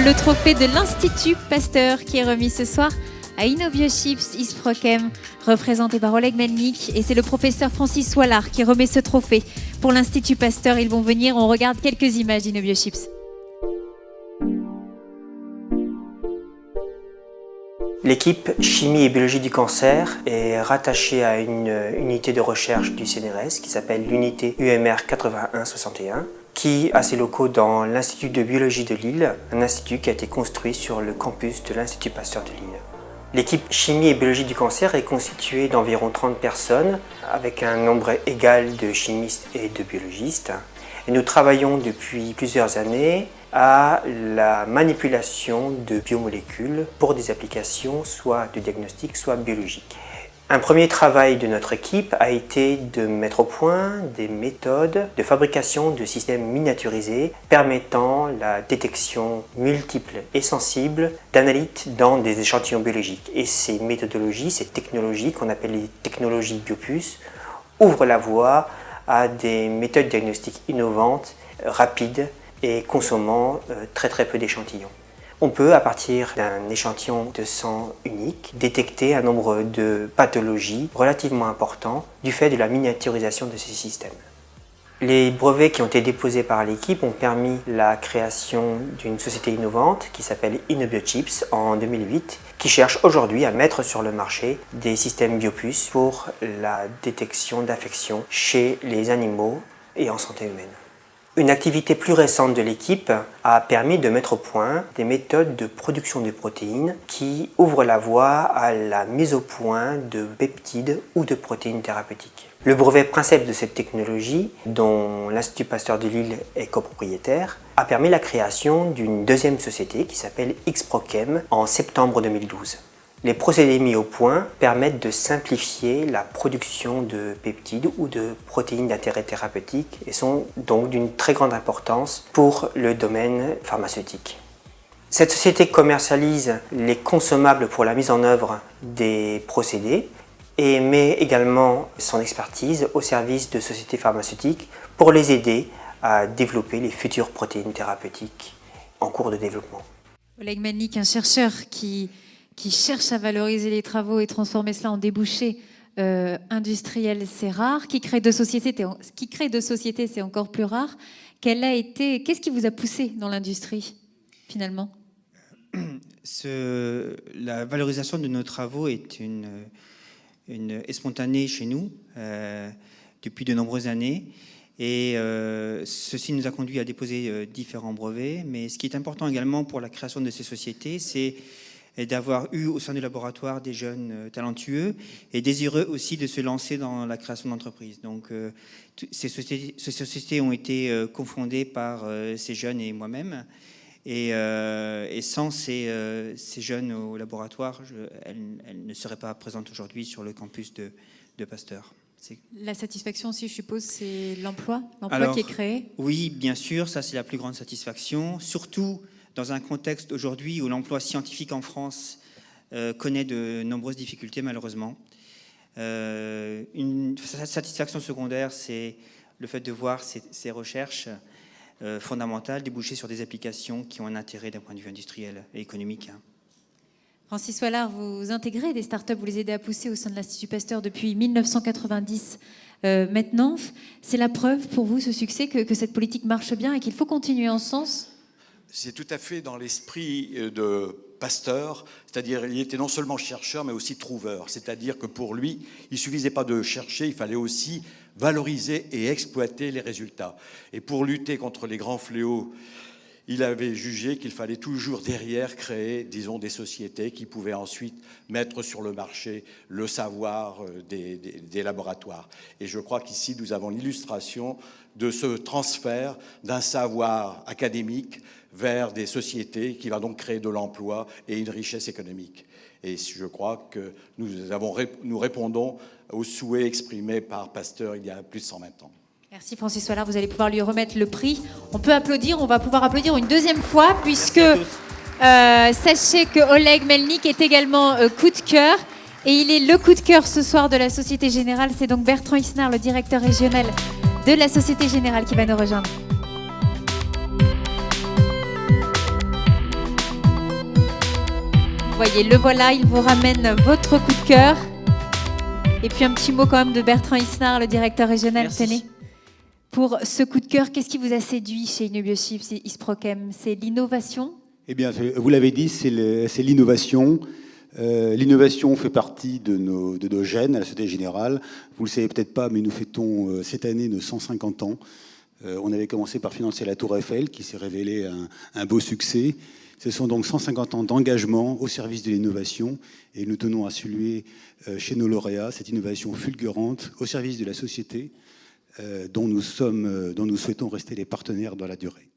le trophée de l'Institut Pasteur qui est remis ce soir à InnoBioChips Isprochem, représenté par Oleg Melnik. Et c'est le professeur Francis Wallard qui remet ce trophée pour l'Institut Pasteur. Ils vont venir, on regarde quelques images d'InnoBioChips. L'équipe Chimie et Biologie du cancer est rattachée à une unité de recherche du CNRS qui s'appelle l'unité UMR 8161, qui a ses locaux dans l'Institut de Biologie de Lille, un institut qui a été construit sur le campus de l'Institut Pasteur de Lille. L'équipe Chimie et Biologie du cancer est constituée d'environ 30 personnes, avec un nombre égal de chimistes et de biologistes. Et nous travaillons depuis plusieurs années à la manipulation de biomolécules pour des applications soit de diagnostic, soit biologiques. Un premier travail de notre équipe a été de mettre au point des méthodes de fabrication de systèmes miniaturisés permettant la détection multiple et sensible d'analytes dans des échantillons biologiques. Et ces méthodologies, ces technologies qu'on appelle les technologies Biopus, ouvrent la voie à des méthodes diagnostiques innovantes, rapides et consommant très peu d'échantillons. On peut, à partir d'un échantillon de sang unique, détecter un nombre de pathologies relativement important du fait de la miniaturisation de ces systèmes. Les brevets qui ont été déposés par l'équipe ont permis la création d'une société innovante qui s'appelle InnoBioChips en 2008, qui cherche aujourd'hui à mettre sur le marché des systèmes Biopus pour la détection d'infections chez les animaux et en santé humaine. Une activité plus récente de l'équipe a permis de mettre au point des méthodes de production de protéines qui ouvrent la voie à la mise au point de peptides ou de protéines thérapeutiques. Le brevet principe de cette technologie, dont l'Institut Pasteur de Lille est copropriétaire, a permis la création d'une deuxième société qui s'appelle Isprochem en septembre 2012. Les procédés mis au point permettent de simplifier la production de peptides ou de protéines d'intérêt thérapeutique et sont donc d'une très grande importance pour le domaine pharmaceutique. Cette société commercialise les consommables pour la mise en œuvre des procédés et met également son expertise au service de sociétés pharmaceutiques pour les aider à développer les futures protéines thérapeutiques en cours de développement. Oleg Melnik, un chercheur qui cherche à valoriser les travaux et transformer cela en débouchés industriels, c'est rare. Qui crée deux sociétés, c'est encore plus rare. Qu'est-ce qui vous a poussé dans l'industrie, finalement ? La valorisation de nos travaux est une spontanée chez nous depuis de nombreuses années. Et ceci nous a conduit à déposer différents brevets. Mais ce qui est important également pour la création de ces sociétés, c'est d'avoir eu au sein du laboratoire des jeunes talentueux et désireux aussi de se lancer dans la création d'entreprises. Donc ces sociétés ont été cofondées par ces jeunes et moi-même. Et sans ces jeunes au laboratoire, elles ne seraient pas présentes aujourd'hui sur le campus de Pasteur. La satisfaction aussi, je suppose, c'est l'emploi qui est créé. Oui, bien sûr, ça c'est la plus grande satisfaction, surtout dans un contexte aujourd'hui où l'emploi scientifique en France connaît de nombreuses difficultés, malheureusement. Une satisfaction secondaire, c'est le fait de voir ces recherches fondamentales déboucher sur des applications qui ont un intérêt d'un point de vue industriel et économique. Francis Wallard, vous intégrez des startups, vous les aidez à pousser au sein de l'Institut Pasteur depuis 1990 maintenant. C'est la preuve pour vous, ce succès, que cette politique marche bien et qu'il faut continuer en ce sens ? C'est tout à fait dans l'esprit de Pasteur, c'est-à-dire il était non seulement chercheur mais aussi trouveur, c'est-à-dire que pour lui, il ne suffisait pas de chercher, il fallait aussi valoriser et exploiter les résultats. Et pour lutter contre les grands fléaux, il avait jugé qu'il fallait toujours derrière créer, disons, des sociétés qui pouvaient ensuite mettre sur le marché le savoir des laboratoires. Et je crois qu'ici, nous avons l'illustration de ce transfert d'un savoir académique vers des sociétés qui va donc créer de l'emploi et une richesse économique. Et je crois que nous répondons aux souhaits exprimés par Pasteur il y a plus de 120 ans. Merci Francis Wallard, vous allez pouvoir lui remettre le prix. On peut applaudir, on va pouvoir applaudir une deuxième fois puisque sachez que Oleg Melnik est également coup de cœur et il est le coup de cœur ce soir de la Société Générale. C'est donc Bertrand Isnard, le directeur régional de la Société Générale qui va nous rejoindre. voyez, le voilà, il vous ramène votre coup de cœur. Et puis un petit mot quand même de Bertrand Isnard, le directeur régional. Merci. Tenez. Pour ce coup de cœur, qu'est-ce qui vous a séduit chez Inubiochips et Isprochem? C'est l'innovation? Eh bien, vous l'avez dit, c'est l'innovation. L'innovation fait partie de nos gènes à la Société Générale. Vous le savez peut-être pas, mais nous fêtons cette année nos 150 ans. On avait commencé par financer la Tour Eiffel, qui s'est révélé un beau succès. Ce sont donc 150 ans d'engagement au service de l'innovation. Et nous tenons à saluer chez nos lauréats cette innovation fulgurante au service de la société dont nous souhaitons rester les partenaires dans la durée.